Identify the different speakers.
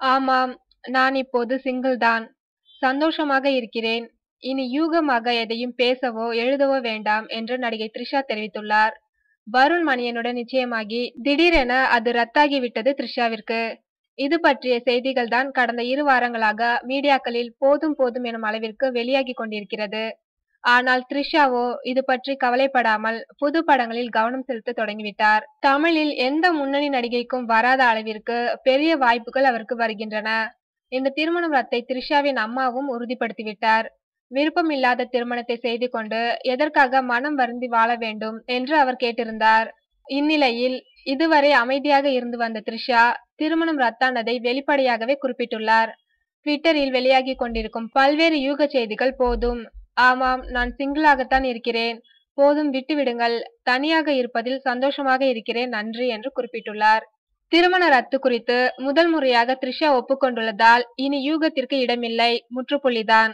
Speaker 1: ஆமாம், நான் இப்போது சிங்கிள் தான். சந்தோஷமாக இருக்கிறேன். இனி யூகமாக எதையும் பேசவோ, எழுதவோ வேண்டாம் என்று நடிகை த்ரிஷா தெரிவித்துள்ளார். வருண் மணியனுடன் நிச்சயமாகி திடீரென அது ரத்தாகிவிட்டது த்ரிஷாவிற்கு. இது பற்றிய செய்திகள் தான் கடந்த 2 வாரங்களாக மீடியாக்களில் போதும் போதும் எனும் அளவிற்கு வெளியாகி கொண்டிருக்கிறது. ஆனால் த்ரிஷாவோ இது பற்றி கவலைப்படாமல் புது படங்களில் கவனம் செலுத்த தொடங்கிவிட்டார். தமிழில் எந்த முன்னணி நடிகைக்கும் வராத அளவிற்கு பெரிய வாய்ப்புகள் அவருக்கு வருகின்றன. இந்த திருமணம் ரத்தை த்ரிஷாவின் அம்மாவும் உறுதிப்படுத்திவிட்டார். விருப்பமில்லாத திருமணத்தை செய்து கொண்டு எதற்காக மனம் வருந்தி வாழ வேண்டும் என்று அவர் கேட்டிருந்தார். இந்நிலையில் இதுவரை அமைதியாக இருந்து வந்த த்ரிஷா திருமணம் ரத்தானதை வெளிப்படையாகவே குறிப்பிட்டுள்ளார். ட்விட்டரில் வெளியாகி கொண்டிருக்கும் பல்வேறு யூக செய்திகள் போதும். ஆமாம், நான் சிங்கிளாகத்தான் இருக்கிறேன். போதும் விட்டுவிடுங்கள். தனியாக இருப்பதில் சந்தோஷமாக இருக்கிறேன். நன்றி என்று குறிப்பிட்டுள்ளார். திருமண ரத்து குறித்து முதல் முறையாக த்ரிஷா ஒப்புக்கொண்டுள்ளதால் இனி யூகத்திற்கு இடமில்லை. முற்றுப்புள்ளிதான்.